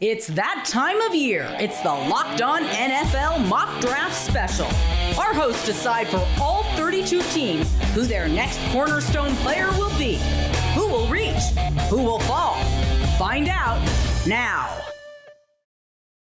It's that time of year. It's the Locked On NFL Mock Draft Special. Our hosts decide for all 32 teams who their next cornerstone player will be. Who will reach? Who will fall? Find out now.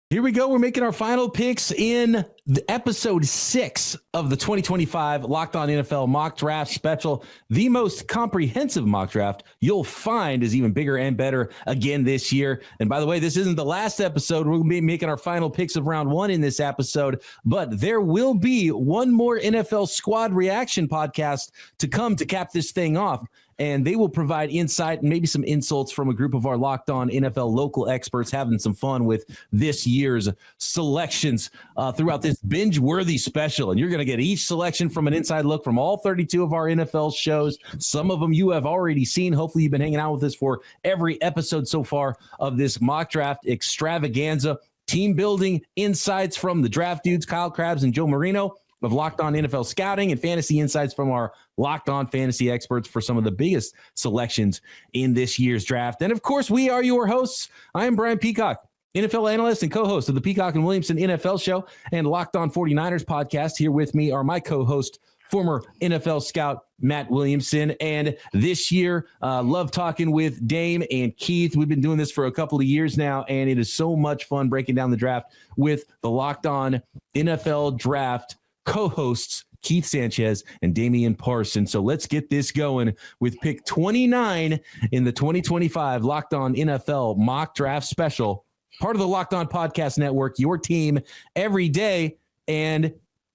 Here we go. We're making our final picks in the episode 6 of the 2025 Locked On NFL Mock Draft Special. The most comprehensive mock draft you'll find is even bigger and better again this year. And by the way, this isn't the last episode. We're going to be making our final picks of round 1 in this episode, but there will be one more NFL squad reaction podcast to come to cap this thing off. And they will provide insight and maybe some insults from a group of our Locked On NFL local experts having some fun with this year's selections throughout this binge-worthy special. And you're going to get each selection from an inside look from all 32 of our NFL shows. Some of them you have already seen. Hopefully you've been hanging out with us for every episode so far of this mock draft extravaganza. Team building insights from the draft dudes, Kyle Krabs and Joe Marino, of Locked On NFL Scouting, and fantasy insights from our Locked On fantasy experts for some of the biggest selections in this year's draft. And of course, we are your hosts. I am Brian Peacock, NFL analyst and co-host of the Peacock and Williamson NFL Show and Locked On 49ers podcast. Here with me are my co-host, former NFL scout Matt Williamson. And this year, love talking with Dame and Keith. We've been doing this for a couple of years now, and it is so much fun breaking down the draft with the Locked On NFL Draft co-hosts Keith Sanchez and Damian Parsons. So let's get this going with pick 29 in the 2025 Locked On NFL Mock Draft Special, part of the Locked On Podcast Network, your team every day. And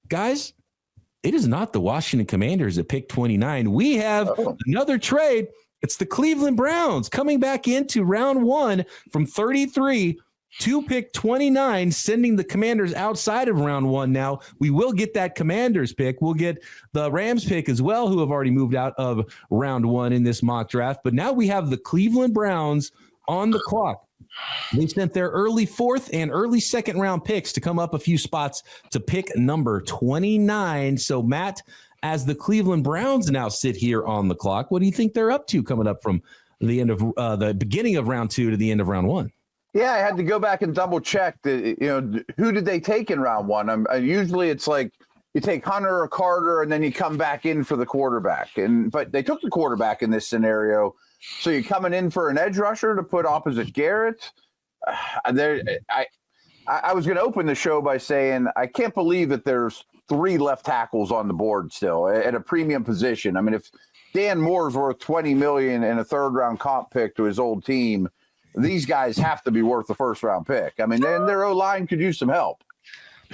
guys, it is not the Washington Commanders at pick 29. We have another trade. It's the Cleveland Browns coming back into round 1 from 33 to pick 29, sending the Commanders outside of round 1. Now, we will get that Commanders pick. We'll get the Rams pick as well, who have already moved out of round 1 in this mock draft. But now we have the Cleveland Browns on the clock. They sent their early 4th and early 2nd round picks to come up a few spots to pick number 29. So, Matt, as the Cleveland Browns now sit here on the clock, what do you think they're up to coming up from the end of the beginning of round 2 to the end of round 1? Yeah, I had to go back and double check who did they take in round 1? Usually it's like you take Hunter or Carter and then you come back in for the quarterback. But they took the quarterback in this scenario. So you're coming in for an edge rusher to put opposite Garrett. I was going to open the show by saying I can't believe that there's 3 left tackles on the board still at a premium position. I mean, if Dan Moore's worth $20 million and a 3rd round comp pick to his old team, these guys have to be worth the 1st round pick. I mean, and their O-line could use some help.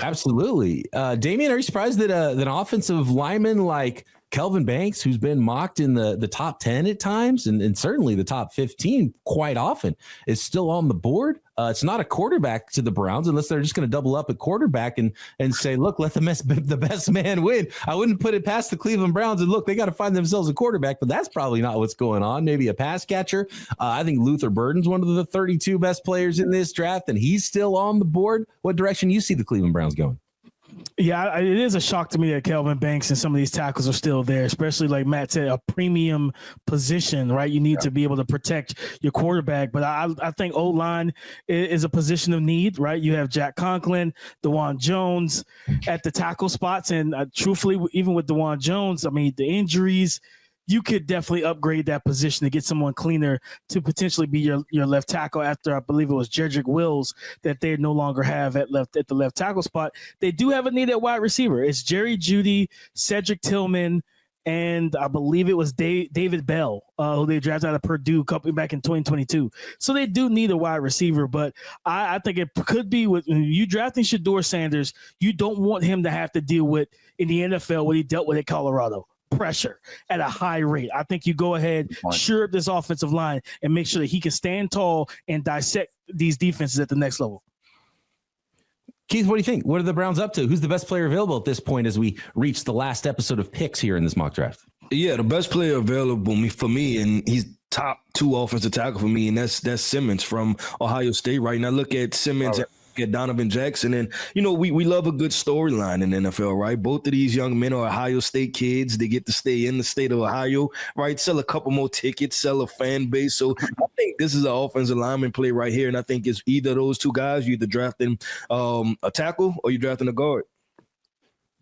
Absolutely. Damian, are you surprised that an offensive lineman like Kelvin Banks, who's been mocked in the top 10 at times and certainly the top 15 quite often, is still on the board? It's not a quarterback to the Browns unless they're just going to double up at quarterback and say, look, let the best man win. I wouldn't put it past the Cleveland Browns and look, they got to find themselves a quarterback, but that's probably not what's going on. Maybe a pass catcher. I think Luther Burden's one of the 32 best players in this draft, and he's still on the board. What direction you see the Cleveland Browns going? Yeah, it is a shock to me that Kelvin Banks and some of these tackles are still there, especially like Matt said, a premium position, right? You need to be able to protect your quarterback. But I think O-line is a position of need, right? You have Jack Conklin, DeJuan Jones at the tackle spots. And truthfully, even with DeJuan Jones, I mean, the injuries, you could definitely upgrade that position to get someone cleaner to potentially be your left tackle after, I believe it was Jedrick Wills that they no longer have at the left tackle spot. They do have a need at wide receiver. It's Jerry Jeudy, Cedric Tillman, and I believe it was David Bell, who they drafted out of Purdue coming back in 2022. So they do need a wide receiver, but I think it could be with you drafting Shedeur Sanders, you don't want him to have to deal with in the NFL what he dealt with at Colorado. Pressure at a high rate. I think you go ahead, shore up this offensive line and make sure that he can stand tall and dissect these defenses at the next level. Keith, what do you think? What are the Browns up to? Who's the best player available at this point as we reach the last episode of picks here in this mock draft? Yeah, the best player available for me, and he's top 2 offensive tackle for me, and that's Simmons from Ohio State right now. Look at Simmons at Get Donovan Jackson. And, we love a good storyline in the NFL, right? Both of these young men are Ohio State kids. They get to stay in the state of Ohio, right? Sell a couple more tickets, sell a fan base. So I think this is an offensive lineman play right here. And I think it's either of those two guys. You're either drafting a tackle or you're drafting a guard.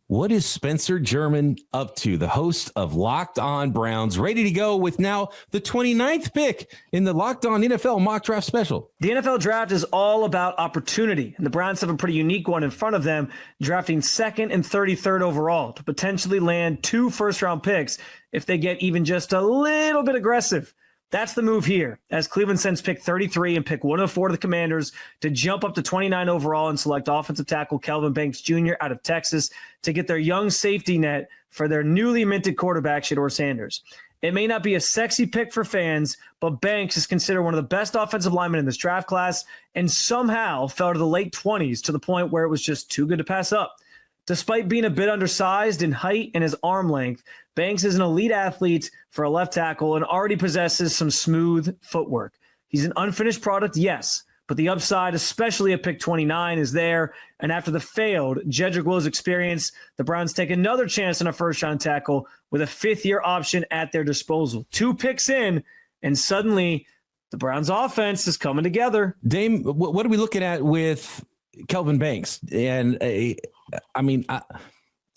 What is Spencer German up to? The host of Locked On Browns, ready to go with now the 29th pick in the Locked On NFL Mock Draft Special. The NFL draft is all about opportunity, and the Browns have a pretty unique one in front of them, drafting 2nd and 33rd overall to potentially land 2 first-round picks if they get even just a little bit aggressive. That's the move here, as Cleveland sends pick 33 and pick 104 to the Commanders to jump up to 29 overall and select offensive tackle Kelvin Banks Jr. out of Texas to get their young safety net for their newly minted quarterback, Shedeur Sanders. It may not be a sexy pick for fans, but Banks is considered one of the best offensive linemen in this draft class and somehow fell to the late 20s to the point where it was just too good to pass up. Despite being a bit undersized in height and his arm length, Banks is an elite athlete for a left tackle and already possesses some smooth footwork. He's an unfinished product, yes, but the upside, especially at pick 29, is there. And after the failed Jedrick Wills experience, the Browns take another chance on a first-round tackle with a 5th-year option at their disposal. 2 picks in, and suddenly the Browns' offense is coming together. Dame, what are we looking at with Kelvin Banks? And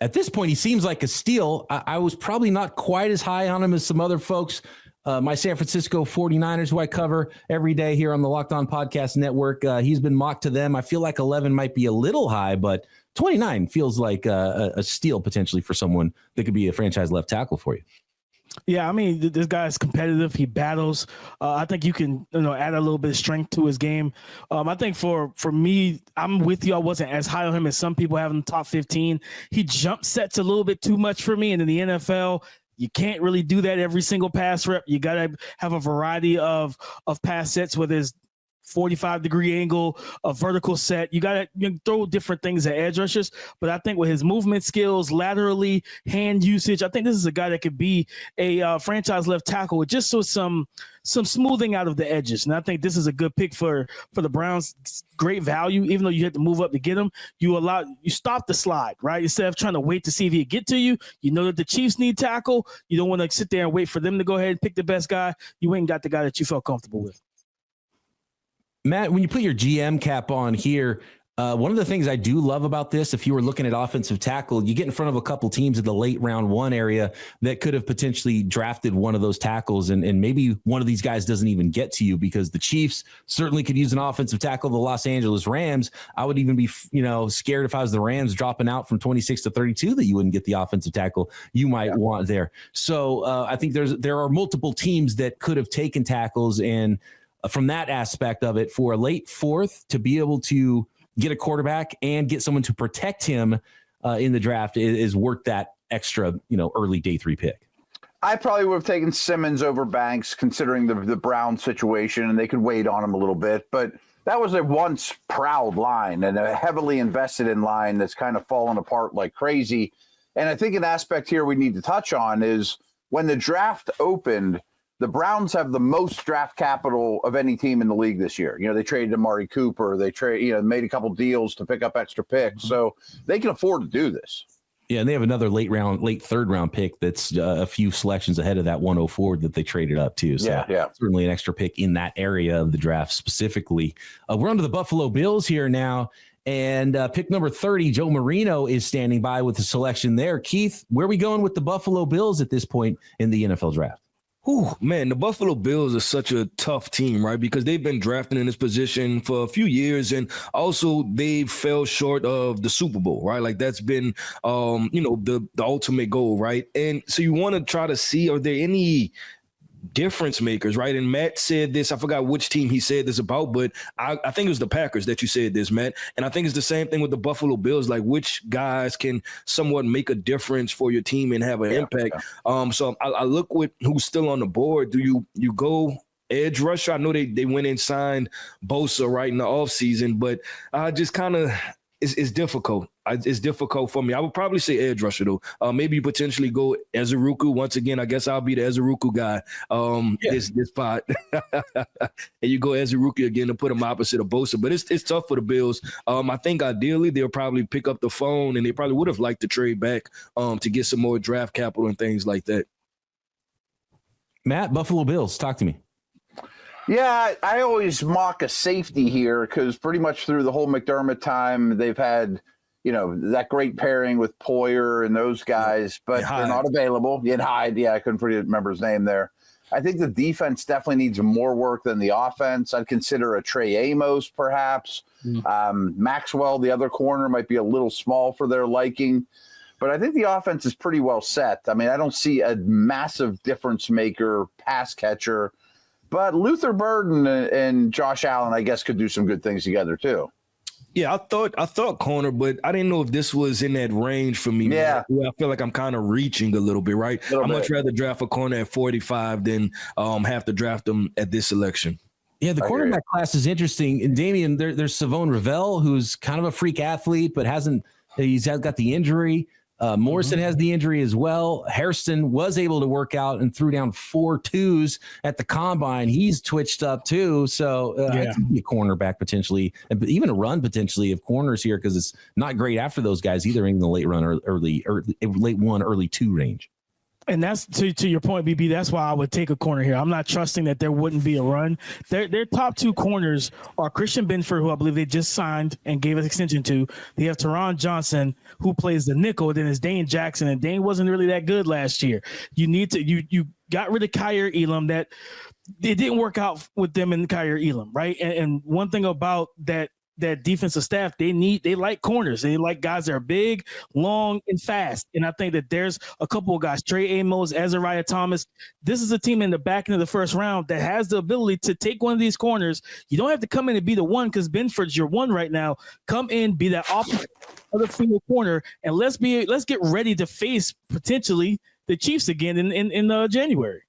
at this point, he seems like a steal. I was probably not quite as high on him as some other folks. My San Francisco 49ers, who I cover every day here on the Locked On Podcast Network, he's been mocked to them. I feel like 11 might be a little high, but 29 feels like a steal potentially for someone that could be a franchise left tackle for you. Yeah, I mean, this guy is competitive. He battles. I think you can, add a little bit of strength to his game. I think for me, I'm with you. I wasn't as high on him as some people have in the top 15. He jump sets a little bit too much for me. And in the NFL, you can't really do that every single pass rep. You got to have a variety of pass sets, whether it's 45-degree angle, a vertical set. You got to throw different things at edge rushers. But I think with his movement skills, laterally, hand usage, I think this is a guy that could be a franchise left tackle with just some smoothing out of the edges. And I think this is a good pick for the Browns. Great value, even though you had to move up to get him. You stop the slide, right? Instead of trying to wait to see if he get to you. You know that the Chiefs need tackle. You don't want to sit there and wait for them to go ahead and pick the best guy. You went and got the guy that you felt comfortable with. Matt, when you put your GM cap on here, one of the things I do love about this, if you were looking at offensive tackle, you get in front of a couple teams in the late round 1 area that could have potentially drafted one of those tackles. And maybe one of these guys doesn't even get to you because the Chiefs certainly could use an offensive tackle. The Los Angeles Rams, I would even be, scared if I was the Rams dropping out from 26 to 32 that you wouldn't get the offensive tackle you might want there. So I think there are multiple teams that could have taken tackles, and from that aspect of it, for a late 4th to be able to get a quarterback and get someone to protect him in the draft is worth that extra, early day 3 pick. I probably would have taken Simmons over Banks, considering the Brown situation, and they could wait on him a little bit. But that was a once proud line and a heavily invested in line that's kind of fallen apart like crazy. And I think an aspect here we need to touch on is when the draft opened, the Browns have the most draft capital of any team in the league this year. They traded Amari Cooper. They made a couple deals to pick up extra picks. So they can afford to do this. Yeah, and they have another late 3rd round pick that's a few selections ahead of that 104 that they traded up to. So yeah. Certainly an extra pick in that area of the draft specifically. We're on to the Buffalo Bills here now. And pick number 30, Joe Marino is standing by with the selection there. Keith, where are we going with the Buffalo Bills at this point in the NFL draft? Man, the Buffalo Bills are such a tough team, right? Because they've been drafting in this position for a few years, and also they fell short of the Super Bowl, right? Like that's been, the ultimate goal, right? And so you want to try to see, are there any difference makers, right? And Matt said this, I forgot which team he said this about, but I think it was the Packers that you said this, Matt. And I think it's the same thing with the Buffalo Bills, like which guys can somewhat make a difference for your team and have an impact. Yeah. So I look with who's still on the board. Do you go edge rusher? I know they went and signed Bosa right in the offseason, but I just kind of it's difficult. It's difficult for me. I would probably say edge rusher though. Maybe potentially go Ezeruku. Once again, I guess I'll be the Ezeruku guy. This pot, and you go Ezeruku again to put him opposite of Bosa. But it's tough for the Bills. I think ideally they'll probably pick up the phone, and they probably would have liked to trade back to get some more draft capital and things like that. Matt, Buffalo Bills, talk to me. Yeah, I always mock a safety here because pretty much through the whole McDermott time, they've had, that great pairing with Poyer and those guys, but they're not available. Hyde, I couldn't remember his name there. I think the defense definitely needs more work than the offense. I'd consider a Trey Amos, perhaps. Maxwell, the other corner, might be a little small for their liking. But I think the offense is pretty well set. I mean, I don't see a massive difference maker, pass catcher. But Luther Burden and Josh Allen, I guess, could do some good things together too. Yeah, I thought corner, but I didn't know if this was in that range for me. Yeah. I feel like I'm kind of reaching a little bit, right? I'd much rather draft a corner at 45 than have to draft them at this selection. Yeah, the quarterback class is interesting. And Damian, there's Savone Ravel, who's kind of a freak athlete, but he's got the injury. Morrison has the injury as well. Hairston was able to work out and threw down 4 twos at the combine. He's twitched up too. So I could be a cornerback potentially, but even a run potentially of corners here because it's not great after those guys either in the late run or late 1, early 2 range. And that's to your point, BB. That's why I would take a corner here. I'm not trusting that there wouldn't be a run. Their top 2 corners are Christian Benford, who I believe they just signed and gave an extension to. They have Teron Johnson, who plays the nickel. Then it's Dane Jackson, and Dane wasn't really that good last year. You got rid of Kyer Elam. That it didn't work out with them and Kyer Elam, right? And one thing about that defensive staff, they like corners. They like guys that are big, long, and fast. And I think that there's a couple of guys, Trey Amos, Azariah Thomas. This is a team in the back end of the first round that has the ability to take one of these corners. You don't have to come in and be the one because Benford's your one right now. Come in, be that opposite other single corner, and let's get ready to face potentially the Chiefs again in January.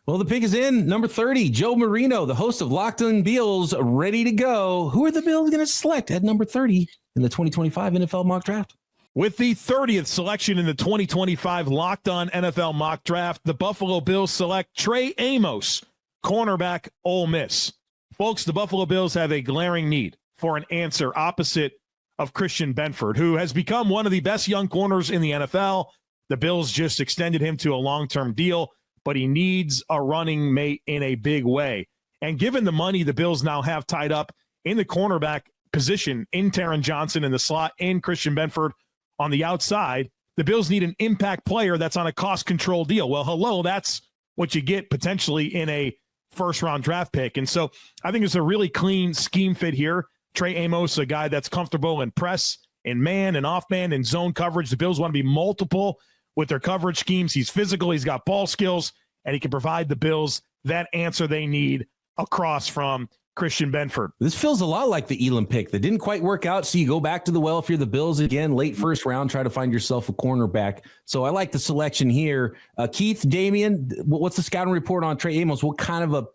Well, the pick is in. Number 30, Joe Marino, the host of Locked On Bills, ready to go. Who are the Bills going to select at number 30 in the 2025 NFL Mock Draft? With the 30th selection in the 2025 Locked On NFL Mock Draft, the Buffalo Bills select Trey Amos, cornerback, Ole Miss. Folks, the Buffalo Bills have a glaring need for an answer opposite of Christian Benford, who has become one of the best young corners in the NFL. The Bills just extended him to a long-term deal, but he needs a running mate in a big way. And given the money the Bills now have tied up in the cornerback position, in Taron Johnson in the slot, in Christian Benford on the outside, the Bills need an impact player that's on a cost control deal. Well, hello, that's what you get potentially in a first-round draft pick. And so I think it's a really clean scheme fit here. Trey Amos, a guy that's comfortable in press, in man, and off-man, and zone coverage. The Bills want to be multiple with their coverage schemes. He's physical, he's got ball skills, and he can provide the Bills that answer they need across from Christian Benford. This feels a lot like the Elam pick that didn't quite work out. So you go back to the well if you're the Bills again, late first round, try to find yourself a cornerback. So I like the selection here. Keith, Damian, what's the scouting report on Trey Amos? What kind of a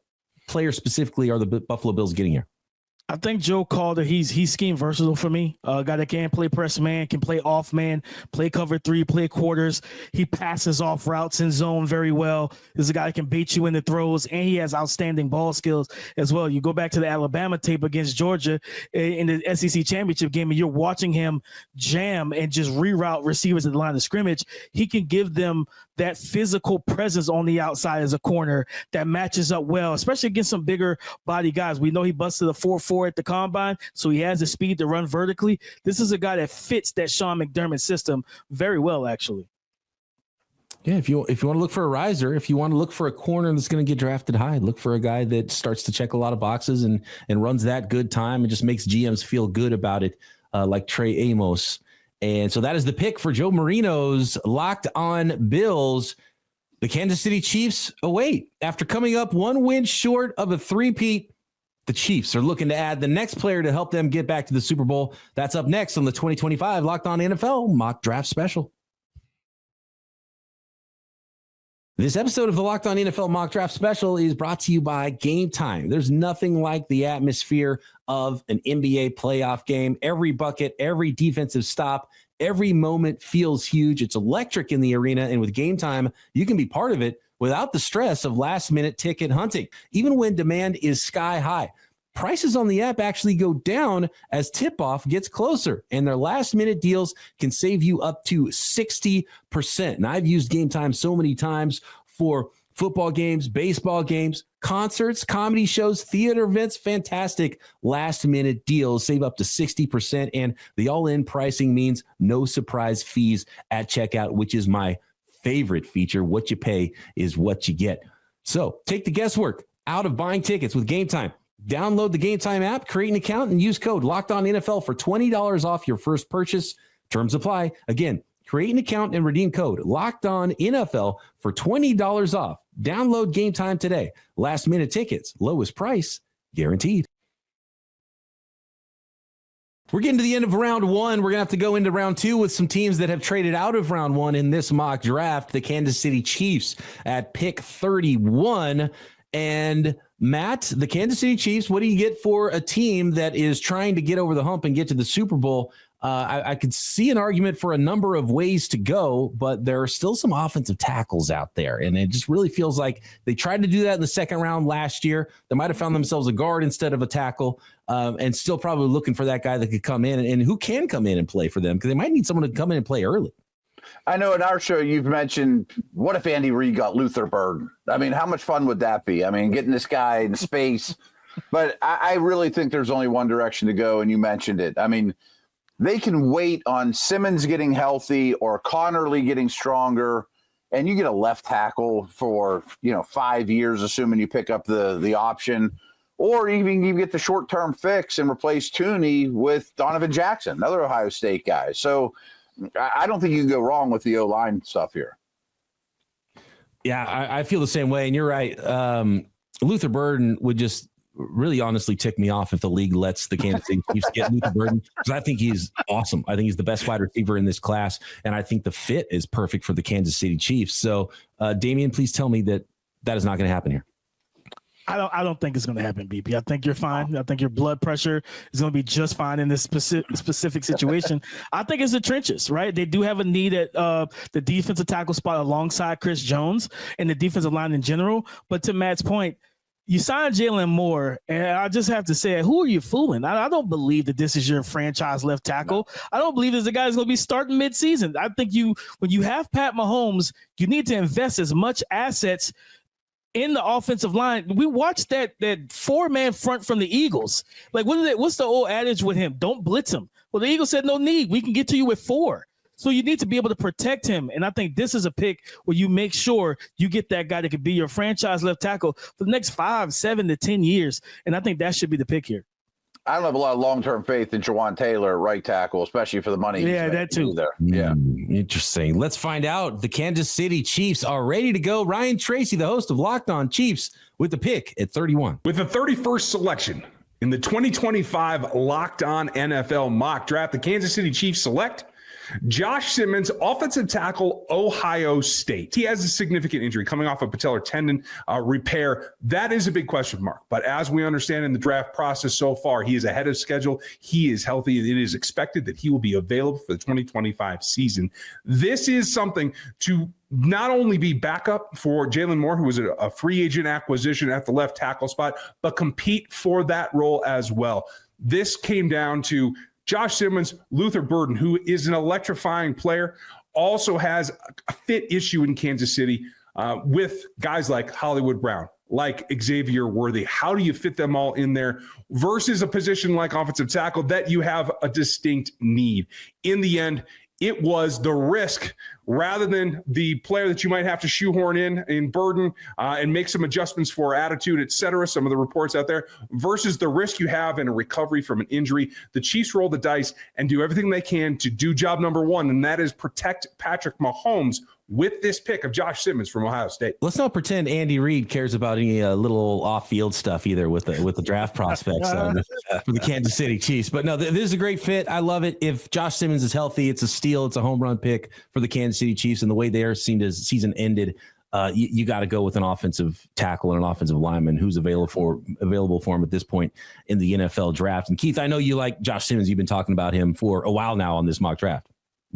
player specifically are the Buffalo Bills getting here? I think Joe called it. He's scheme versatile for me. A guy that can play press man, can play off man, play cover 3, play quarters. He passes off routes in zone very well. This is a guy that can bait you in the throws, and he has outstanding ball skills as well. You go back to the Alabama tape against Georgia in the SEC championship game, and you're watching him jam and just reroute receivers at the line of scrimmage. He can give them that physical presence on the outside as a corner that matches up well, especially against some bigger body guys. We know he busted a 4.4 at the combine, so he has the speed to run vertically. This is a guy that fits that Sean McDermott system very well, actually. Yeah, if you want to look for a riser, if you want to look for a corner that's going to get drafted high, look for a guy that starts to check a lot of boxes and runs that good time and just makes GMs feel good about it, like Trey Amos. And so that is the pick for Joe Marino's Locked On Bills. The Kansas City Chiefs await. After coming up 1 win short of a three-peat, the Chiefs are looking to add the next player to help them get back to the Super Bowl. That's up next on the 2025 Locked On NFL Mock Draft Special. This episode of the Locked On NFL Mock Draft Special is brought to you by Gametime. There's nothing like the atmosphere of an NBA playoff game. Every bucket, every defensive stop, every moment feels huge. It's electric in the arena, and with Gametime, you can be part of it without the stress of last-minute ticket hunting, even when demand is sky high. Prices on the app actually go down as tip-off gets closer, and their last-minute deals can save you up to 60%. And I've used Gametime so many times for football games, baseball games, concerts, comedy shows, theater events, fantastic last-minute deals. Save up to 60%, and the all-in pricing means no surprise fees at checkout, which is my favorite feature. What you pay is what you get. So take the guesswork out of buying tickets with Gametime. Download the Gametime app, create an account, and use code LOCKEDONNFL for $20 off your first purchase. Terms apply. Again, create an account and redeem code LOCKEDONNFL for $20 off. Download Gametime today. Last minute tickets, lowest price guaranteed. We're getting to the end of round one. We're going to have to go into round two with some teams that have traded out of round one in this mock draft. The Kansas City Chiefs at pick 31. And Matt, the Kansas City Chiefs, what do you get for a team that is trying to get over the hump and get to the Super Bowl? I could see an argument for a number of ways to go, but there are still some offensive tackles out there. And it just really feels like they tried to do that in the second round last year. They might have found themselves a guard instead of a tackle, and still probably looking for that guy that could come in and who can come in and play for them, because they might need someone to come in and play early. I know in our show you've mentioned, what if Andy Reid got Luther Burden? I mean, how much fun would that be? I mean, getting this guy in space. But I really think there's only one direction to go, and you mentioned it. I mean, they can wait on Simmons getting healthy or Connerly getting stronger, and you get a left tackle for 5 years, assuming you pick up the option, or even you get the short-term fix and replace Tooney with Donovan Jackson, another Ohio State guy. So I don't think you can go wrong with the O-line stuff here. Yeah, I feel the same way. And you're right. Luther Burden would just really honestly tick me off if the league lets the Kansas City Chiefs get Luther Burden, because I think he's awesome. I think he's the best wide receiver in this class. And I think the fit is perfect for the Kansas City Chiefs. So, Damian, please tell me that is not going to happen here. I don't think it's going to happen, BP. I think you're fine. I think your blood pressure is going to be just fine in this specific situation. I think it's the trenches, right? They do have a need at the defensive tackle spot alongside Chris Jones and the defensive line in general. But to Matt's point, you signed Jalen Moore, and I just have to say, who are you fooling? I don't believe that this is your franchise left tackle. I don't believe this the guy is going to be starting midseason. I think when you have Pat Mahomes, you need to invest as much assets in the offensive line. We watched that four-man front from the Eagles. Like, what's the old adage with him? Don't blitz him. Well, the Eagles said, no need. We can get to you with four. So you need to be able to protect him. And I think this is a pick where you make sure you get that guy that could be your franchise left tackle for the next 5, 7 to 10 years. And I think that should be the pick here. I don't have a lot of long-term faith in Jawan Taylor, right tackle, especially for the money. Yeah, that too. There. Yeah. Interesting. Let's find out. The Kansas City Chiefs are ready to go. Ryan Tracy, the host of Locked On Chiefs, with the pick at 31. With the 31st selection in the 2025 Locked On NFL Mock Draft, the Kansas City Chiefs select Josh Simmons, offensive tackle, Ohio State. He has a significant injury coming off a patellar tendon repair. That is a big question mark. But as we understand in the draft process so far, he is ahead of schedule. He is healthy. It is expected that he will be available for the 2025 season. This is something to not only be backup for Jalen Moore, who was a free agent acquisition at the left tackle spot, but compete for that role as well. This came down to Josh Simmons, Luther Burden, who is an electrifying player, also has a fit issue in Kansas City with guys like Hollywood Brown, like Xavier Worthy. How do you fit them all in there versus a position like offensive tackle that you have a distinct need? In the end, it was the risk rather than the player that you might have to shoehorn in Burden and make some adjustments for attitude, et cetera, some of the reports out there, versus the risk you have in a recovery from an injury. The Chiefs roll the dice and do everything they can to do job number one, and that is protect Patrick Mahomes with this pick of Josh Simmons from Ohio State. Let's not pretend Andy Reid cares about any little off-field stuff either with the draft prospects for the Kansas City Chiefs. But no, this is a great fit. I love it. If Josh Simmons is healthy, it's a steal. It's a home run pick for the Kansas City Chiefs, and the way their season ended you got to go with an offensive tackle and an offensive lineman who's available for him at this point in the NFL draft. And Keith, I know you like Josh Simmons. You've been talking about him for a while now on this mock draft.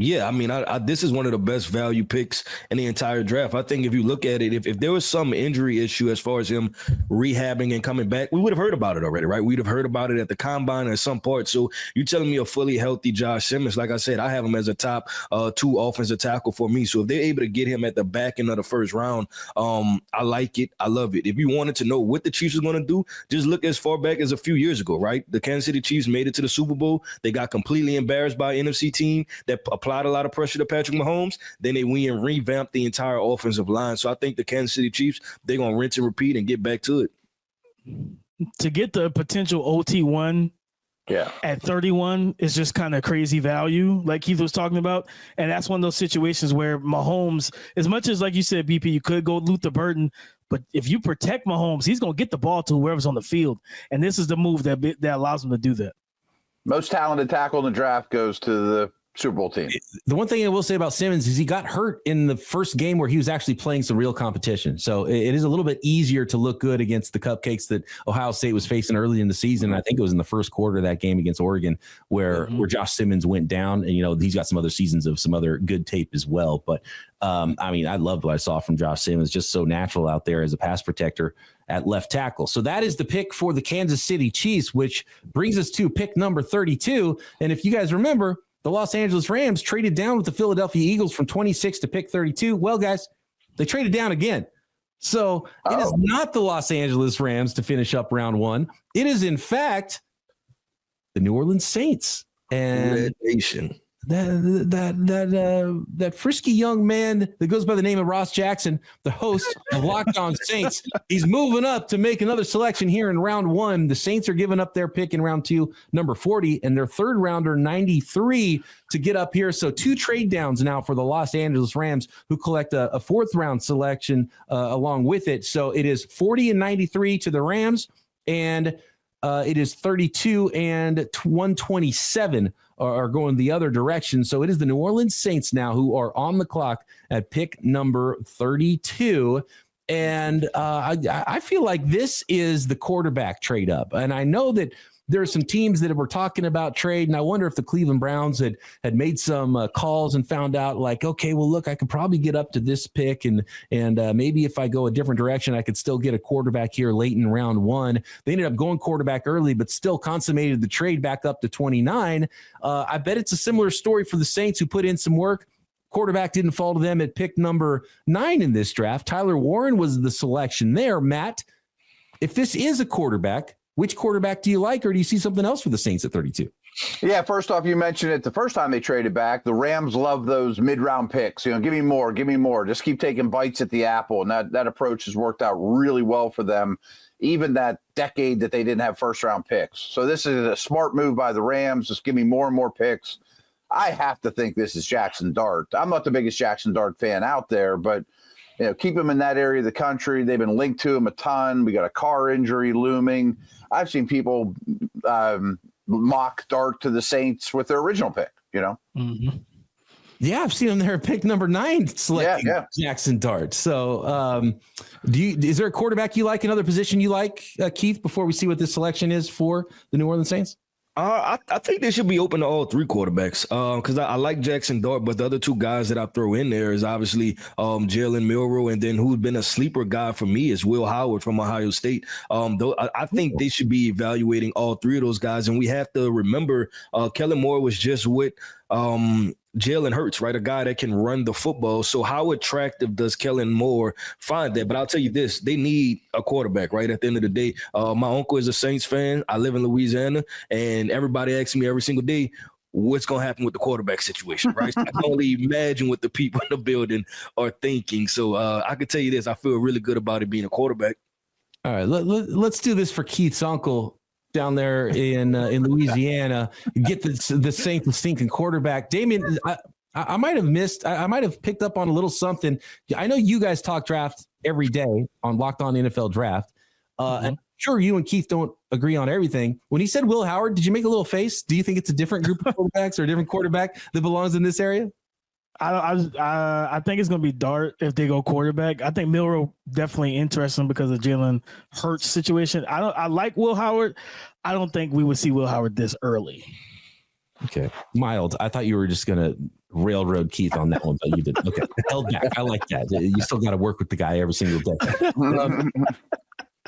Yeah, I mean, this is one of the best value picks in the entire draft. I think if you look at it, if there was some injury issue as far as him rehabbing and coming back, we would have heard about it already, right? We'd have heard about it at the combine at some part. So you're telling me a fully healthy Josh Simmons, like I said, I have him as a top 2 offensive tackle for me. So if they're able to get him at the back end of the first round, I like it. I love it. If you wanted to know what the Chiefs are going to do, just look as far back as a few years ago, right? The Kansas City Chiefs made it to the Super Bowl. They got completely embarrassed by an NFC team that applied a lot of pressure to Patrick Mahomes. Then they went and revamped the entire offensive line. So I think the Kansas City Chiefs, they're going to rinse and repeat and get back to it. To get the potential OT1 at 31 is just kind of crazy value, like Keith was talking about. And that's one of those situations where Mahomes, as much as, like you said, BP, you could go Luther Burden, but if you protect Mahomes, he's going to get the ball to whoever's on the field. And this is the move that allows him to do that. Most talented tackle in the draft goes to the Super Bowl team. The one thing I will say about Simmons is he got hurt in the first game where he was actually playing some real competition. So it is a little bit easier to look good against the cupcakes that Ohio State was facing early in the season. I think it was in the first quarter of that game against Oregon where Josh Simmons went down, and, he's got some other seasons of some other good tape as well. But I loved what I saw from Josh Simmons, just so natural out there as a pass protector at left tackle. So that is the pick for the Kansas City Chiefs, which brings us to pick number 32. And if you guys remember, the Los Angeles Rams traded down with the Philadelphia Eagles from 26 to pick 32. Well, guys, they traded down again. So it is not the Los Angeles Rams to finish up round 1. It is, in fact, the New Orleans Saints. And that frisky young man that goes by the name of Ross Jackson, the host of Locked On Saints, he's moving up to make another selection here in round 1. The Saints are giving up their pick in round 2, number 40, and their third rounder, 93, to get up here. So 2 trade downs now for the Los Angeles Rams, who collect a fourth round selection along with it. So it is 40 and 93 to the Rams, and it is 32 and 127 are going the other direction. So it is the New Orleans Saints now who are on the clock at pick number 32. And I feel like this is the quarterback trade up. And I know that there are some teams that were talking about trade, and I wonder if the Cleveland Browns had made some calls and found out, like, okay, well, look, I could probably get up to this pick, and maybe if I go a different direction, I could still get a quarterback here late in round 1. They ended up going quarterback early, but still consummated the trade back up to 29. I bet it's a similar story for the Saints, who put in some work. Quarterback didn't fall to them at pick number 9 in this draft. Tyler Warren was the selection there. Matt, if this is a quarterback, which quarterback do you like, or do you see something else for the Saints at 32? Yeah, first off, you mentioned it the first time they traded back. The Rams love those mid-round picks. Give me more. Just keep taking bites at the apple. And that approach has worked out really well for them, even that decade that they didn't have first-round picks. So this is a smart move by the Rams. Just give me more and more picks. I have to think this is Jaxson Dart. I'm not the biggest Jaxson Dart fan out there, but keep him in that area of the country. They've been linked to him a ton. We got a car injury looming. I've seen people mock Dart to the Saints with their original pick, Yeah, I've seen him there at pick number 9 selecting Jaxson Dart. So is there a quarterback you like, another position you like, Keith, before we see what this selection is for the New Orleans Saints? I think they should be open to all 3 quarterbacks because I like Jaxson Dart, but the other 2 guys that I throw in there is obviously Jalen Milroe, and then who's been a sleeper guy for me is Will Howard from Ohio State. Though I think they should be evaluating all 3 of those guys, and we have to remember Kellen Moore was just with Jalen Hurts, right? A guy that can run the football. So how attractive does Kellen Moore find that? But I'll tell you this, they need a quarterback, right? At the end of the day, my uncle is a Saints fan. I live in Louisiana, and everybody asks me every single day, what's going to happen with the quarterback situation, right? So I can only imagine what the people in the building are thinking. So I can tell you this, I feel really good about it being a quarterback. All right, let's do this for Keith's uncle down there in Louisiana. Get the Saints stinking quarterback. Damien, I might have missed. I might have picked up on a little something. I know you guys talk draft every day on Locked On NFL Draft. And I'm sure you and Keith don't agree on everything. When he said Will Howard, did you make a little face? Do you think it's a different group of quarterbacks or a different quarterback that belongs in this area? I think it's going to be Dart if they go quarterback. I think Milroe definitely interesting because of Jalen Hurts situation. I like Will Howard. I don't think we would see Will Howard this early. Okay. Mild. I thought you were just going to railroad Keith on that one, but you didn't. Okay. Held back. I like that. You still got to work with the guy every single day.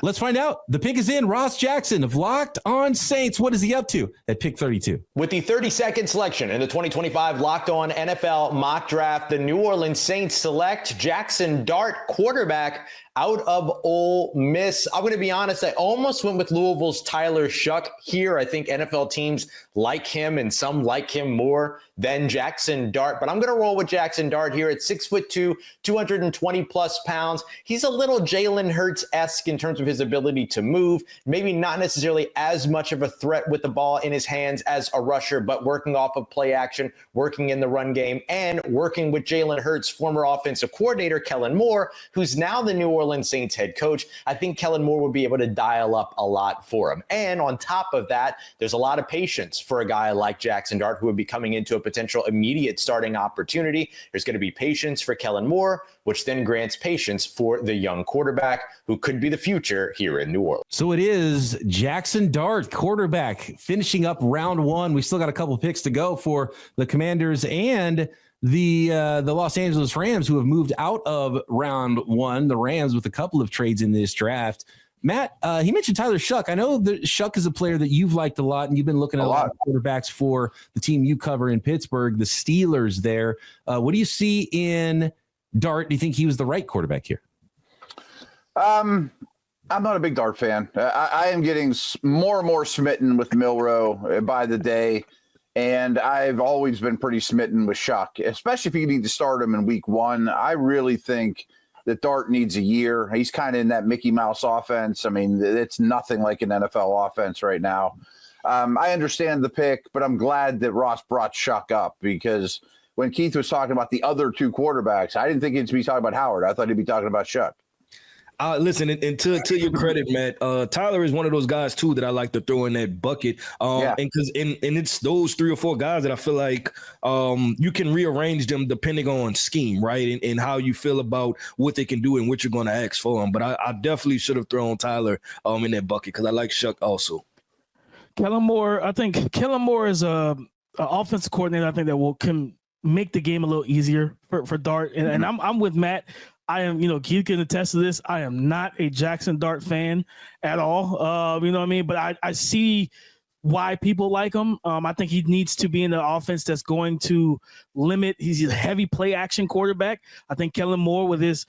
Let's find out. The pick is in. Ross Jackson of Locked On Saints. What is he up to at pick 32? With the 32nd selection in the 2025 Locked On NFL mock draft, the New Orleans Saints select Jaxson Dart, quarterback out of Ole Miss. I'm going to be honest, I almost went with Louisville's Tyler Shuck here. I think NFL teams like him and some like him more than Jaxson Dart, but I'm going to roll with Jaxson Dart here at 6'2", 220 plus pounds. He's a little Jalen Hurts-esque in terms of his ability to move, maybe not necessarily as much of a threat with the ball in his hands as a rusher, but working off of play action, working in the run game, and working with Jalen Hurts' former offensive coordinator, Kellen Moore, who's now the New Orleans Saints head coach. I think Kellen Moore would be able to dial up a lot for him. And on top of that, there's a lot of patience for a guy like Jaxson Dart who would be coming into a potential immediate starting opportunity. There's going to be patience for Kellen Moore, which then grants patience for the young quarterback who could be the future here in New Orleans. So it is Jaxson Dart, quarterback, finishing up round one. We still got a couple of picks to go for the Commanders and the Los Angeles Rams, who have moved out of round one. The Rams with a couple of trades in this draft. Matt, he mentioned Tyler Shuck. I know that Shuck is a player that you've liked a lot, and you've been looking at a lot of quarterbacks for the team you cover in Pittsburgh, the Steelers there. What do you see in Dart? Do you think he was the right quarterback here? I'm not a big Dart fan. I am getting more and more smitten with Milroe by the day, and I've always been pretty smitten with Shuck, especially if you need to start him in week one. I really think that Dart needs a year. He's kind of in that Mickey Mouse offense. I mean, it's nothing like an NFL offense right now. I understand the pick, but I'm glad that Ross brought Shuck up, because when Keith was talking about the other two quarterbacks, I didn't think he'd be talking about Howard. I thought he'd be talking about Shuck. Listen, and to your credit, Matt, Tyler is one of those guys too that I like to throw in that bucket. And it's those three or four guys that I feel like you can rearrange them depending on scheme, right? And how you feel about what they can do and what you're going to ask for them. But I definitely should have thrown Tyler in that bucket because I like Shuck also. Kellen Moore, I think Kellen Moore is a offensive coordinator. I think that can make the game a little easier for Dart. And I'm with Matt. I am, Keith can attest to this. I am not a Jaxson Dart fan at all. You know what I mean? But I see why people like him. I think he needs to be in the offense that's going to limit. He's a heavy play action quarterback. I think Kellen Moore, with his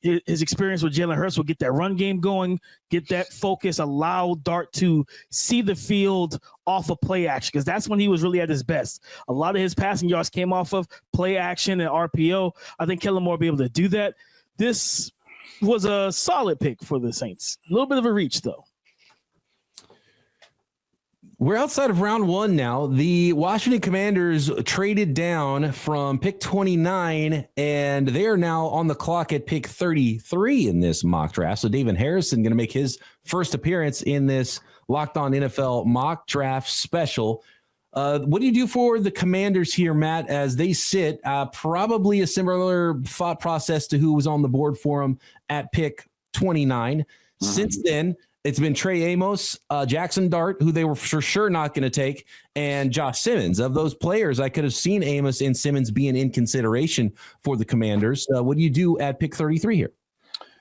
experience with Jalen Hurts, will get that run game going, get that focus, allow Dart to see the field off of play action, because that's when he was really at his best. A lot of his passing yards came off of play action and RPO. I think Kellen Moore will be able to do that. This was a solid pick for the Saints. A little bit of a reach, though. We're outside of round one now. The Washington Commanders traded down from pick 29, and they are now on the clock at pick 33 in this mock draft. So David Harrison going to make his first appearance in this Locked On NFL mock draft special. What do you do for the Commanders here, Matt, as they sit? Probably a similar thought process to who was on the board for them at pick 29. Since then, it's been Trey Amos, Jaxson Dart, who they were for sure not going to take, and Josh Simmons. Of those players, I could have seen Amos and Simmons being in consideration for the Commanders. What do you do at pick 33 here?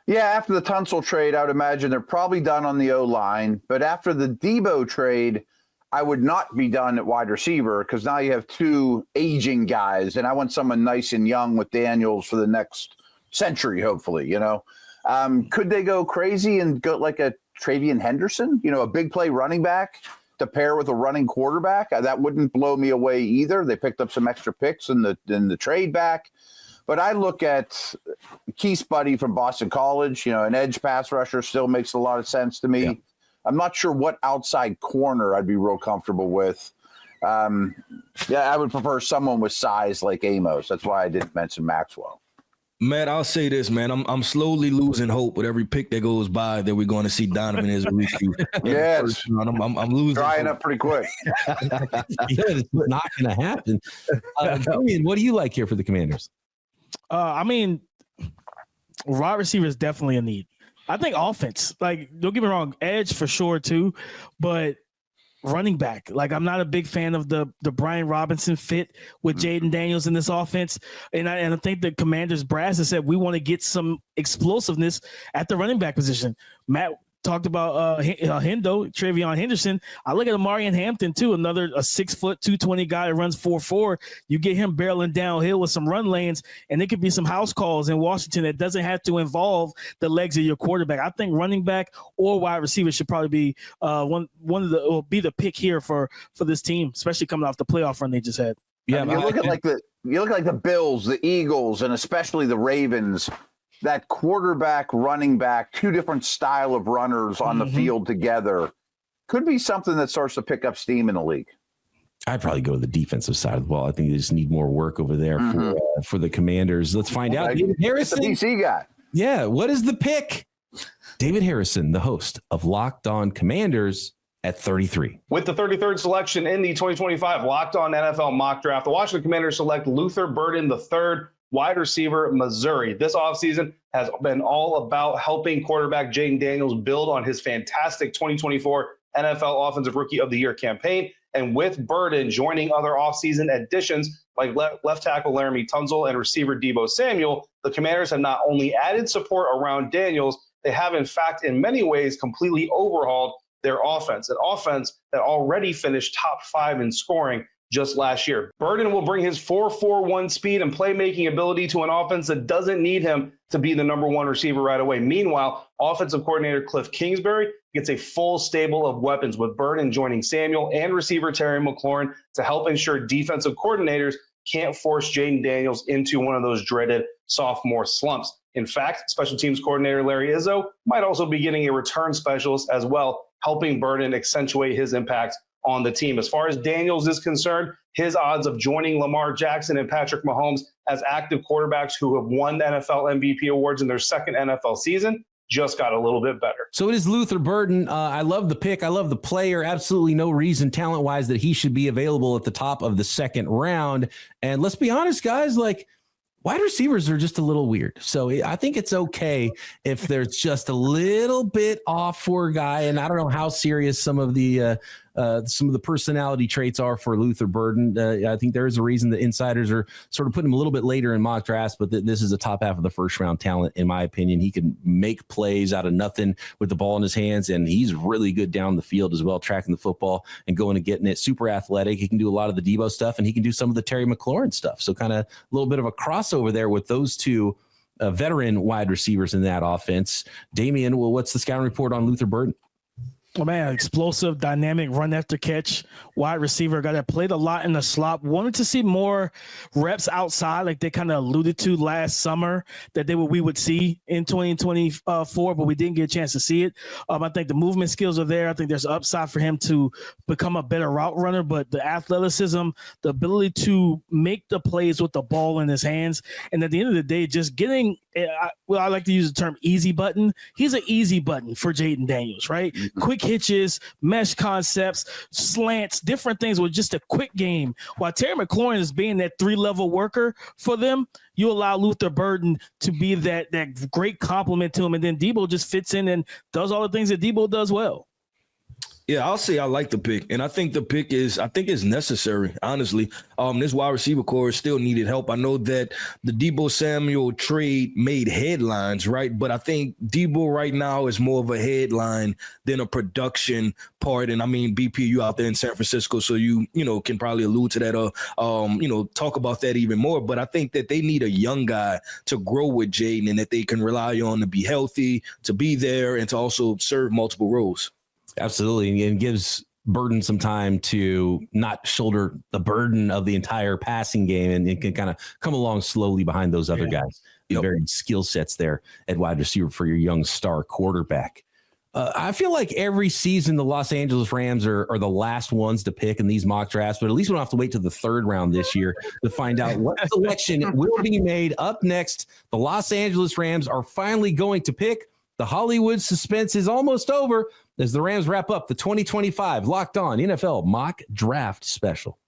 Yeah, after the Tunsil trade, I would imagine they're probably done on the O-line. But after the Debo trade, I would not be done at wide receiver, because now you have two aging guys, and I want someone nice and young with Daniels for the next century, hopefully, Could they go crazy and go like a Travian Henderson, a big play running back to pair with a running quarterback? That wouldn't blow me away either. They picked up some extra picks in the trade back. But I look at Keith's buddy from Boston College, an edge pass rusher still makes a lot of sense to me. Yeah. I'm not sure what outside corner I'd be real comfortable with. I would prefer someone with size like Amos. That's why I didn't mention Maxwell. Matt, I'll say this, man. I'm slowly losing hope with every pick that goes by that we're going to see Donovan Izuriku. Yeah, it's I'm losing drying hope. up pretty quick. It's not going to happen. Julian, what do you like here for the Commanders? I mean, wide receiver is definitely a need. I think offense, like, don't get me wrong, edge for sure too, but running back, like, I'm not a big fan of the Brian Robinson fit with Jaden Daniels in this offense, and I think the Commanders brass has said we want to get some explosiveness at the running back position. Matt talked about Trevion Henderson. I look at Amarian Hampton too, another 6 foot 220 guy that runs 4.4. You get him barreling downhill with some run lanes, and it could be some house calls in Washington that doesn't have to involve the legs of your quarterback. I think running back or wide receiver should probably be the pick here for this team, especially coming off the playoff run they just had. Yeah, you look like the Bills, the Eagles, and especially the Ravens. That quarterback, running back, two different style of runners on the field together could be something that starts to pick up steam in the league. I'd probably go to the defensive side of the ball. I think they just need more work over there for the Commanders. Let's find out. David Harrison, the PC guy. Yeah, what is the pick? David Harrison, the host of Locked On Commanders, at 33. With the 33rd selection in the 2025 Locked On NFL Mock Draft, the Washington Commanders select Luther Burden III, wide receiver, Missouri. This offseason has been all about helping quarterback Jaden Daniels build on his fantastic 2024 NFL Offensive Rookie of the Year campaign. And with Burden joining other offseason additions like left tackle Laramie Tunzel and receiver Deebo Samuel, the Commanders have not only added support around Daniels, they have, in fact, in many ways, completely overhauled their offense, an offense that already finished top 5 in scoring just last year. Burden will bring his 4.41 speed and playmaking ability to an offense that doesn't need him to be the number one receiver right away. Meanwhile, offensive coordinator Cliff Kingsbury gets a full stable of weapons, with Burden joining Samuel and receiver Terry McLaurin to help ensure defensive coordinators can't force Jaden Daniels into one of those dreaded sophomore slumps. In fact, special teams coordinator Larry Izzo might also be getting a return specialist as well, helping Burden accentuate his impact on the team. As far as Daniels is concerned, his odds of joining Lamar Jackson and Patrick Mahomes as active quarterbacks who have won NFL MVP awards in their second NFL season just got a little bit better. So it is Luther Burden. I love the pick. I love the player. Absolutely no reason talent-wise that he should be available at the top of the second round. And let's be honest, guys, like, wide receivers are just a little weird. So I think it's okay if there's just a little bit off for a guy. And I don't know how serious some of the personality traits are for Luther Burden. I think there is a reason that insiders are sort of putting him a little bit later in mock drafts, but this is a top half of the first round talent, in my opinion. He can make plays out of nothing with the ball in his hands, and he's really good down the field as well, tracking the football and going and getting it. Super athletic. He can do a lot of the Deebo stuff, and he can do some of the Terry McLaurin stuff. So kind of a little bit of a crossover there with those two veteran wide receivers in that offense. Damian, well, what's the scouting report on Luther Burden? Oh, man, explosive, dynamic, run after catch, wide receiver, guy that played a lot in the slot. Wanted to see more reps outside, like they kind of alluded to last summer that we would see in 2024, but we didn't get a chance to see it. I think the movement skills are there. I think there's upside for him to become a better route runner, but the athleticism, the ability to make the plays with the ball in his hands, and at the end of the day, just getting I like to use the term easy button. He's an easy button for Jaden Daniels, right? Quick hitches, mesh concepts, slants, different things with just a quick game. While Terry McLaurin is being that 3-level worker for them, you allow Luther Burden to be that great compliment to him. And then Deebo just fits in and does all the things that Deebo does well. Yeah, I'll say I like the pick, and I think the pick is necessary, honestly. This wide receiver core still needed help. I know that the Deebo Samuel trade made headlines, right? But I think Deebo right now is more of a headline than a production part. And I mean, BP, you out there in San Francisco, so you can probably allude to that or talk about that even more. But I think that they need a young guy to grow with Jaden, and that they can rely on to be healthy, to be there, and to also serve multiple roles. Absolutely. And gives Burden some time to not shoulder the burden of the entire passing game, and it can kind of come along slowly behind those other guys. Varied skill sets there at wide receiver for your young star quarterback. I feel like every season the Los Angeles Rams are the last ones to pick in these mock drafts, but at least we don't have to wait till the third round this year to find out what selection will be made. Up next, the Los Angeles Rams are finally going to pick. The Hollywood suspense is almost over as the Rams wrap up the 2025 Locked On NFL Mock Draft Special.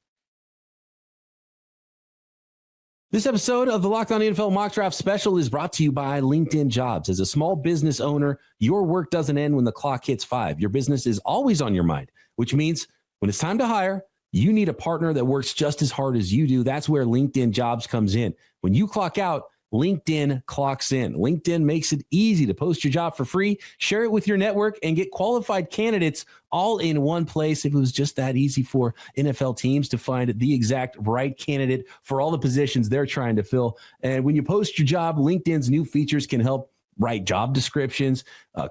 This episode of the Locked On NFL Mock Draft Special is brought to you by LinkedIn Jobs. As a small business owner, your work doesn't end when the clock hits 5. Your business is always on your mind, which means when it's time to hire, you need a partner that works just as hard as you do. That's where LinkedIn Jobs comes in. When you clock out, LinkedIn clocks in. LinkedIn makes it easy to post your job for free, share it with your network, and get qualified candidates all in one place. If it was just that easy for NFL teams to find the exact right candidate for all the positions they're trying to fill. And when you post your job, LinkedIn's new features can help write job descriptions,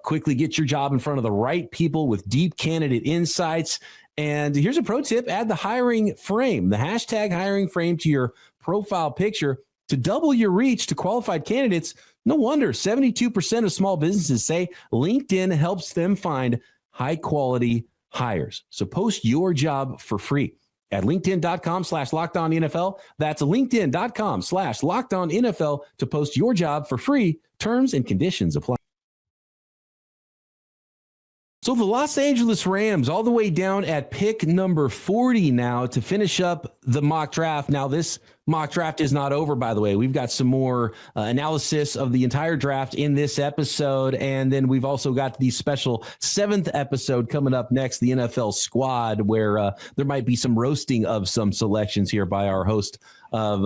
quickly get your job in front of the right people with deep candidate insights. And here's a pro tip: add the hiring frame, the hashtag hiring frame to your profile picture to double your reach to qualified candidates. No wonder 72% of small businesses say LinkedIn helps them find high quality hires. So post your job for free at linkedin.com/lockedonnfl. That's linkedin.com/lockedonnfl to post your job for free. Terms and conditions apply. So the Los Angeles Rams all the way down at pick number 40 now to finish up the mock draft. Now, this mock draft is not over, by the way. We've got some more analysis of the entire draft in this episode. And then we've also got the special 7th episode coming up next, the NFL Squad, where there might be some roasting of some selections here by our host of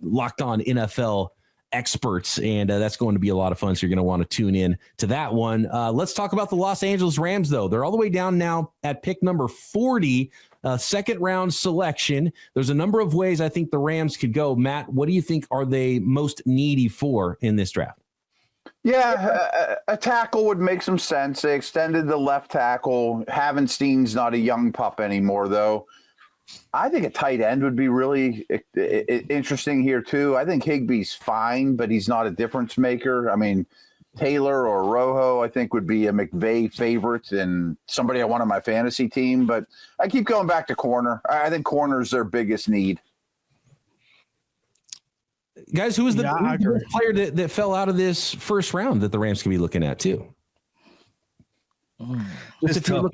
Locked On NFL experts, and that's going to be a lot of fun, so you're going to want to tune in to that one. Let's talk about the Los Angeles Rams, though. They're all the way down now at pick number 40, second round selection. There's a number of ways I think the Rams could go. Matt, what do you think are they most needy for in this draft? Yeah, a tackle would make some sense. They extended the left tackle. Havenstein's not a young pup anymore, though. I think a tight end would be really interesting here, too. I think Higbee's fine, but he's not a difference maker. I mean, Taylor or Rojo, I think, would be a McVay favorite and somebody I want on my fantasy team. But I keep going back to corner. I think corner's their biggest need. Guys, who was the player that fell out of this first round that the Rams could be looking at, too? It's tough.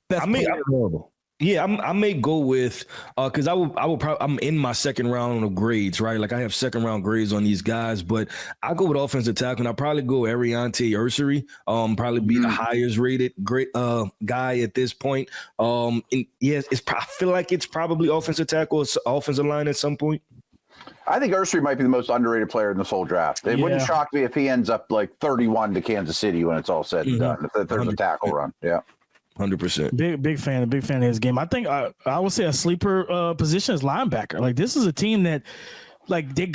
Available. Yeah, I may go with because I will probably, I'm in my second round of grades, right? Like I have second round grades on these guys, but I go with offensive tackle, and I'll probably go Ariante Ursary, probably be the highest rated great guy at this point. And yes, I feel like it's probably offensive tackle, offensive line at some point. I think Ursary might be the most underrated player in this whole draft. It wouldn't shock me if he ends up like 31 to Kansas City when it's all said and done, if there's a tackle run. Yeah. 100%. Big fan of his game. I think I would say a sleeper position is linebacker. Like this is a team that, like they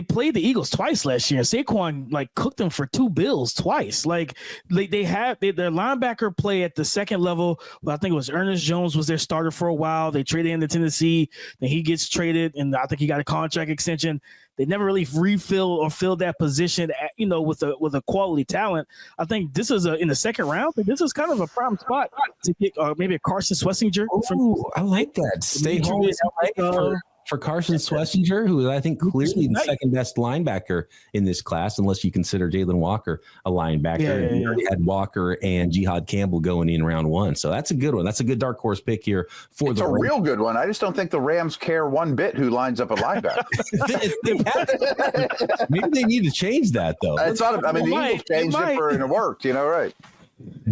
played the Eagles twice last year. And Saquon like cooked them for 2 bills twice. Like their linebacker play at the second level. I think it was Ernest Jones was their starter for a while. They traded him to Tennessee. Then he gets traded, and I think he got a contract extension. They never really filled that position, with a quality talent. I think this is in the second round. This is kind of a prime spot to get maybe a Carson Schlesinger. I like that. Stay home for Carson Schlesinger, who I think clearly the second best linebacker in this class, unless you consider Jalen Walker a linebacker. You already had Walker and Jihad Campbell going in round 1. So that's a good one. That's a good dark horse pick here for it's a real good one. I just don't think the Rams care one bit who lines up a linebacker. Maybe they need to change that, though. It's not. I mean, the Eagles changed it and it worked. Right?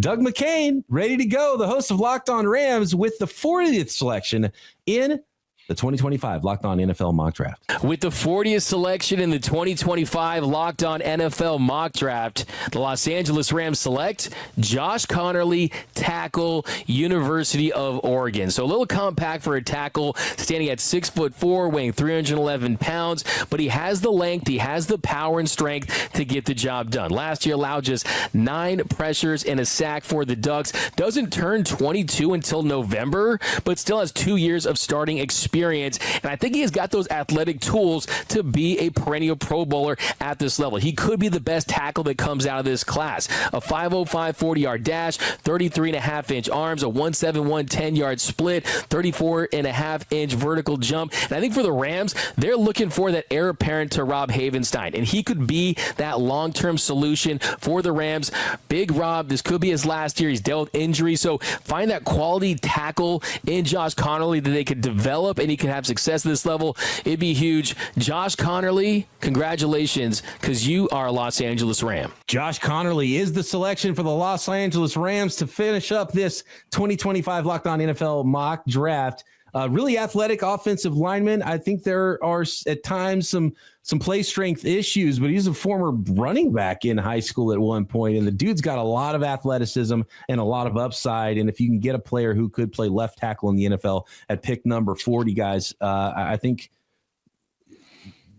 Doug McCain, ready to go. The host of Locked On Rams with the 40th selection in the 2025 Locked On NFL Mock Draft. With the 40th selection in the 2025 Locked On NFL Mock Draft, the Los Angeles Rams select Josh Connerly, tackle, University of Oregon. So a little compact for a tackle, standing at 6'4", weighing 311 pounds, but he has the length, he has the power and strength to get the job done. Last year allowed just 9 pressures and a sack for the Ducks. Doesn't turn 22 until November, but still has 2 years of starting experience experience, and I think he has got those athletic tools to be a perennial Pro Bowler at this level. He could be the best tackle that comes out of this class. A 5.05 40-yard dash, 33.5-inch arms, a 1.71 10-yard split, 34.5-inch vertical jump. And I think for the Rams, they're looking for that heir apparent to Rob Havenstein, and he could be that long-term solution for the Rams. Big Rob, this could be his last year. He's dealt with injury, so find that quality tackle in Josh Connerly that they could develop and he could have success at this level. It'd be huge. Josh Connerly, congratulations, because you are a Los Angeles Ram. Josh Connerly is the selection for the Los Angeles Rams to finish up this 2025 Locked On NFL mock draft. Really athletic offensive lineman. I think there are at times some play strength issues, but he's a former running back in high school at one point, and the dude's got a lot of athleticism and a lot of upside. And if you can get a player who could play left tackle in the NFL at pick number 40, guys, I think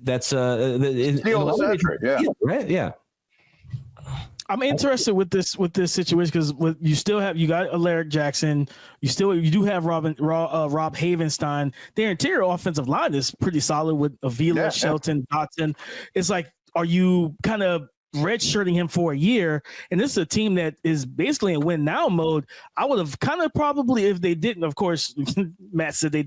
that's century, yeah. Right, yeah. I'm interested with this situation because you got Alaric Jackson, you do have Rob Havenstein. Their interior offensive line is pretty solid with Avila, Shelton, Dotson. It's like, are you kind of redshirting him for a year? And this is a team that is basically in win now mode. I would have kind of probably, if they didn't, of course, Matt said it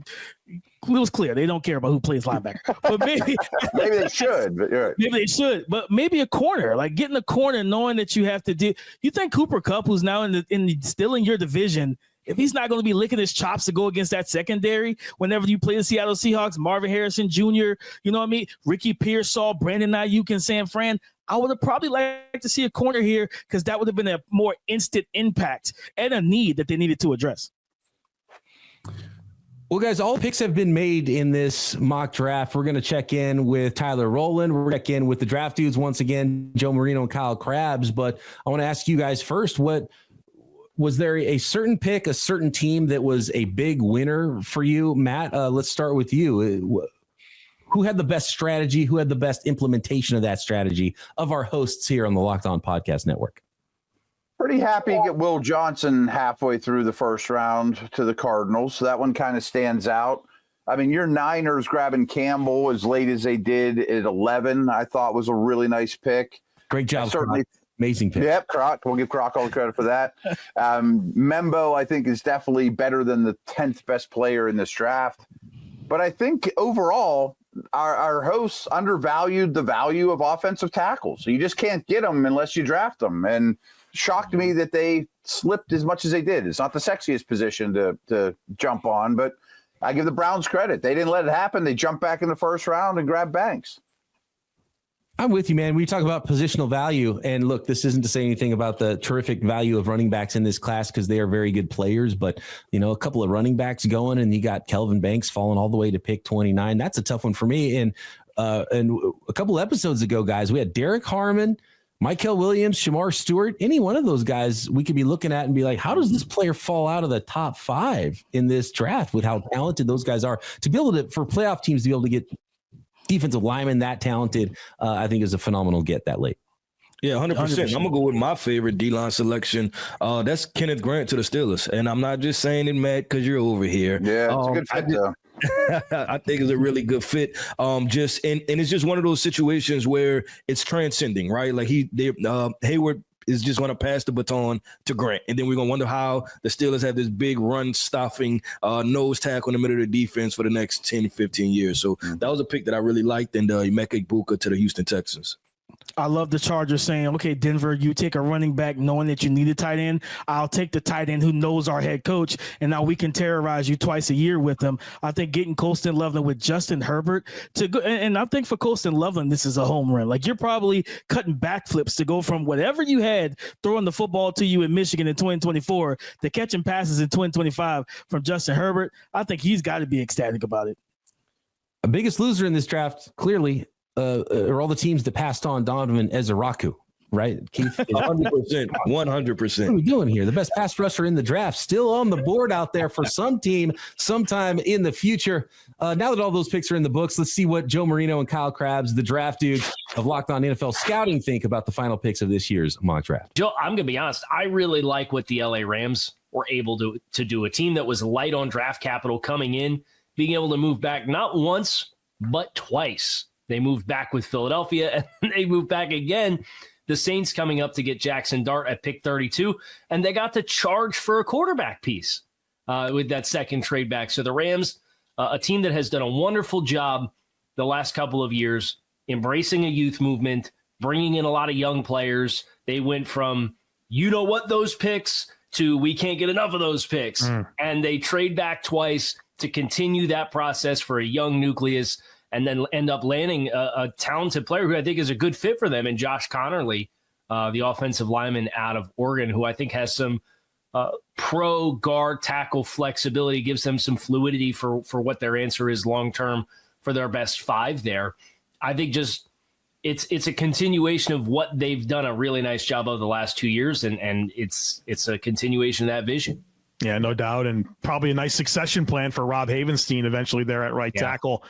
was clear they don't care about who plays linebacker, but maybe they should. But you're right. Maybe they should, but maybe a corner, like getting a corner, knowing that you have to do. You think Cooper Kupp, who's now still in your division, if he's not going to be licking his chops to go against that secondary whenever you play the Seattle Seahawks, Marvin Harrison Jr., you know what I mean? Ricky Pearsall, Brandon Ayuk, and San Fran. I would have probably liked to see a corner here because that would have been a more instant impact and a need that they needed to address. Well, guys, all picks have been made in this mock draft. We're going to check in with Tyler Rowland. We're going to check in with the draft dudes once again, Joe Marino and Kyle Krabs. But I want to ask you guys first, was there a certain pick, a certain team that was a big winner for you? Matt, let's start with you. Who had the best strategy? Who had the best implementation of that strategy of our hosts here on the Locked On Podcast Network? Pretty happy to get Will Johnson halfway through the first round to the Cardinals. So that one kind of stands out. I mean, your Niners grabbing Campbell as late as they did at 11, I thought was a really nice pick. Great job. Certainly. Amazing pick. Yep, Croc. We'll give Croc all the credit for that. Membo, I think, is definitely better than the 10th best player in this draft. But I think overall, our hosts undervalued the value of offensive tackles. You just can't get them unless you draft them. And shocked me that they slipped as much as they did. It's not the sexiest position to jump on, but I give the Browns credit. They didn't let it happen. They jumped back in the first round and grabbed Banks. I'm with you, man. We talk about positional value, and look, this isn't to say anything about the terrific value of running backs in this class because they are very good players, but a couple of running backs going, and you got Kelvin Banks falling all the way to pick 29. That's a tough one for me. And a couple of episodes ago, guys, we had Derek Harmon, Mykel Williams, Shamar Stewart. Any one of those guys we could be looking at and be like, how does this player fall out of the top 5 in this draft with how talented those guys are? To be able to, for playoff teams to be able to get defensive linemen that talented, I think is a phenomenal get that late. Yeah, 100%. I'm going to go with my favorite D-line selection. That's Kenneth Grant to the Steelers. And I'm not just saying it, Matt, because you're over here. Yeah, it's a good fit, though. I think it's a really good fit. And it's just one of those situations where it's transcending, right? Like Hayward is just going to pass the baton to Grant. And then we're going to wonder how the Steelers have this big run-stopping nose tackle in the middle of the defense for the next 10, 15 years. So that was a pick that I really liked. And Emeka Egbuka to the Houston Texans. I love the Chargers saying, okay, Denver, you take a running back knowing that you need a tight end. I'll take the tight end who knows our head coach, and now we can terrorize you twice a year with them. I think getting Colston Loveland with Justin Herbert to go, and I think for Colston Loveland, this is a home run. Like, you're probably cutting backflips to go from whatever you had throwing the football to you in Michigan in 2024 to catching passes in 2025 from Justin Herbert. I think he's got to be ecstatic about it. The biggest loser in this draft, clearly, are all the teams that passed on Donovan Ezeraku, right? Keith, 100%. 100%. What are we doing here? The best pass rusher in the draft, still on the board out there for some team sometime in the future. Now that all those picks are in the books, let's see what Joe Marino and Kyle Krabs, the draft dudes of Locked On NFL Scouting, think about the final picks of this year's mock draft. Joe, I'm going to be honest. I really like what the LA Rams were able to do. A team that was light on draft capital coming in being able to move back not once, but twice. They moved back with Philadelphia, and they moved back again. The Saints coming up to get Jaxson Dart at pick 32, and they got to charge for a quarterback piece with that second trade back. So the Rams, a team that has done a wonderful job the last couple of years, embracing a youth movement, bringing in a lot of young players. They went from, those picks to we can't get enough of those picks. And they trade back twice to continue that process for a young nucleus, and then end up landing a talented player who I think is a good fit for them, and Josh Connerly, the offensive lineman out of Oregon, who I think has some pro guard tackle flexibility, gives them some fluidity for what their answer is long-term for their best five there. I think just it's a continuation of what they've done a really nice job of the last 2 years, and it's a continuation of that vision. Yeah, no doubt, and probably a nice succession plan for Rob Havenstein eventually there at right tackle.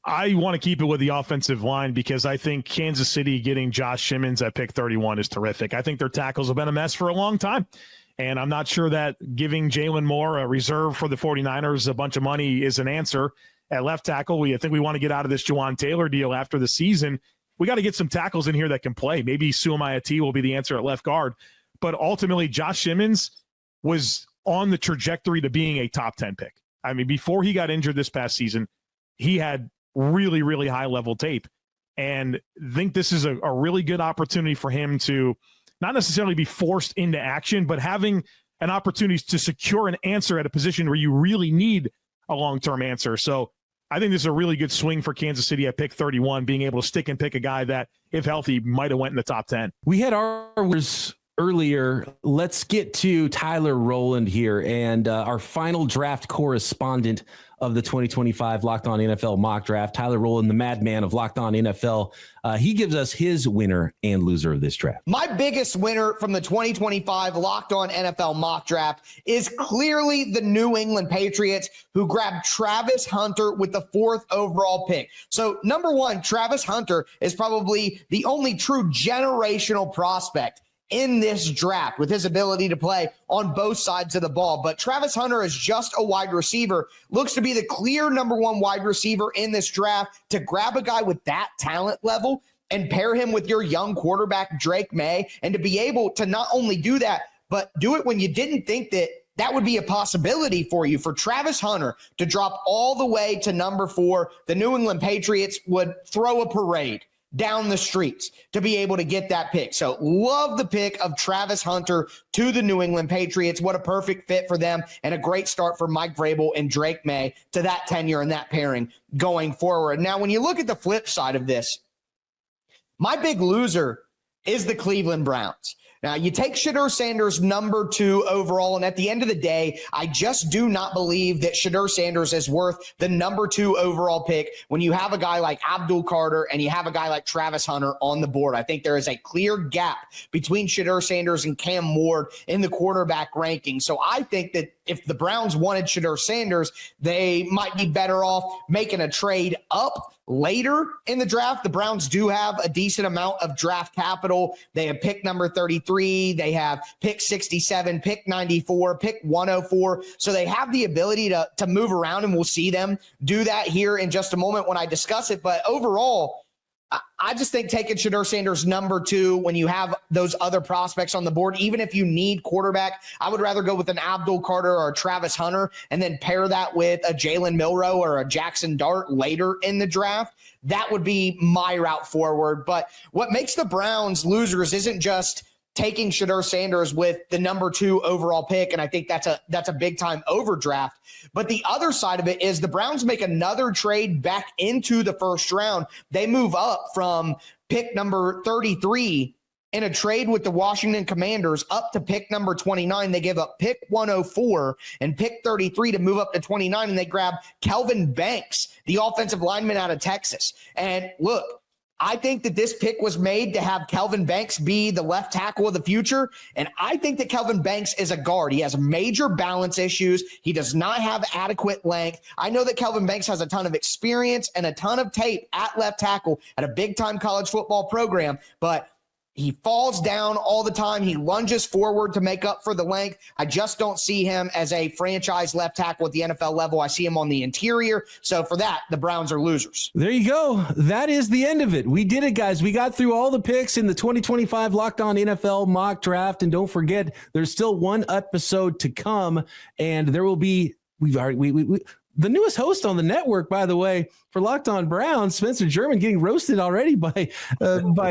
I want to keep it with the offensive line because I think Kansas City getting Josh Simmons at pick 31 is terrific. I think their tackles have been a mess for a long time, and I'm not sure that giving Jalen Moore, a reserve for the 49ers, a bunch of money is an answer at left tackle. I think we want to get out of this Juwan Taylor deal after the season. We got to get some tackles in here that can play. Maybe Suamaiati will be the answer at left guard, but ultimately Josh Simmons was on the trajectory to being a top 10 pick. I mean, before he got injured this past season, he had really, really high level tape, and think this is a really good opportunity for him to not necessarily be forced into action, but having an opportunity to secure an answer at a position where you really need a long-term answer. So I think this is a really good swing for Kansas City at pick 31, being able to stick and pick a guy that, if healthy, might have went in the top 10. We had ours earlier. Let's get to Tyler Rowland here, and our final draft correspondent of the 2025 Locked On NFL mock draft, Tyler Rowland, the madman of Locked On NFL. He gives us his winner and loser of this draft. My biggest winner from the 2025 Locked On NFL mock draft is clearly the New England Patriots, who grabbed Travis Hunter with the 4th overall pick. So number one, Travis Hunter is probably the only true generational prospect in this draft with his ability to play on both sides of the ball. But Travis Hunter is just a wide receiver, looks to be the clear number one wide receiver in this draft. To grab a guy with that talent level and pair him with your young quarterback, Drake May, and to be able to not only do that, but do it when you didn't think that would be a possibility for you. For Travis Hunter to drop all the way to number 4, the New England Patriots would throw a parade down the streets to be able to get that pick. So love the pick of Travis Hunter to the New England Patriots. What a perfect fit for them, and a great start for Mike Vrabel and Drake May to that tenure and that pairing going forward. Now, when you look at the flip side of this, my big loser is the Cleveland Browns. Now, you take Shedeur Sanders number 2 overall, and at the end of the day, I just do not believe that Shedeur Sanders is worth the number 2 overall pick when you have a guy like Abdul Carter and you have a guy like Travis Hunter on the board. I think there is a clear gap between Shedeur Sanders and Cam Ward in the quarterback ranking. So I think that if the Browns wanted Shedeur Sanders, they might be better off making a trade up later in the draft. The Browns do have a decent amount of draft capital. They have pick number 33. They have pick 67, pick 94, pick 104. So they have the ability to move around, and we'll see them do that here in just a moment when I discuss it. But overall, I just think taking Shedeur Sanders number 2 when you have those other prospects on the board, even if you need quarterback, I would rather go with an Abdul Carter or a Travis Hunter and then pair that with a Jalen Milroe or a Jaxson Dart later in the draft. That would be my route forward. But what makes the Browns losers isn't just taking Shedeur Sanders with the number 2 overall pick, and I think that's a big time overdraft. But the other side of it is the Browns make another trade back into the first round. They move up from pick number 33 in a trade with the Washington Commanders up to pick number 29. They give up pick 104 and pick 33 to move up to 29, and they grab Kelvin Banks, the offensive lineman out of Texas. And look, I think that this pick was made to have Kelvin Banks be the left tackle of the future, and I think that Kelvin Banks is a guard. He has major balance issues. He does not have adequate length. I know that Kelvin Banks has a ton of experience and a ton of tape at left tackle at a big-time college football program, but He falls down all the time. He lunges forward to make up for the length. I just don't see him as a franchise left tackle at the NFL level. I see him on the interior. So for that, the Browns are losers. There you go. That is the end of it. We did it, guys. We got through all the picks in the 2025 Locked On NFL mock draft. And don't forget, there's still one episode to come. And there will be, the newest host on the network, by the way, for Locked On Browns, Spencer German, getting roasted already by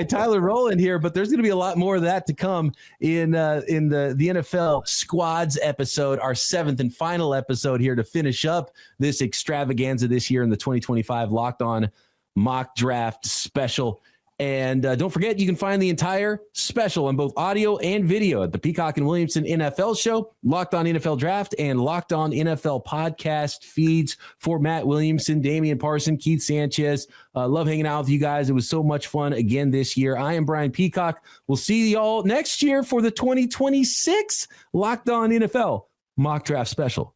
Tyler Rowland here. But there's going to be a lot more of that to come in the NFL Squads episode, our 7th and final episode here to finish up this extravaganza this year in the 2025 Locked On Mock Draft Special. And don't forget, you can find the entire special on both audio and video at the Peacock and Williamson NFL Show, Locked On NFL Draft, and Locked On NFL podcast feeds for Matt Williamson, Damian Parson, Keith Sanchez. Love hanging out with you guys. It was so much fun again this year. I am Brian Peacock. We'll see y'all next year for the 2026 Locked On NFL Mock Draft Special.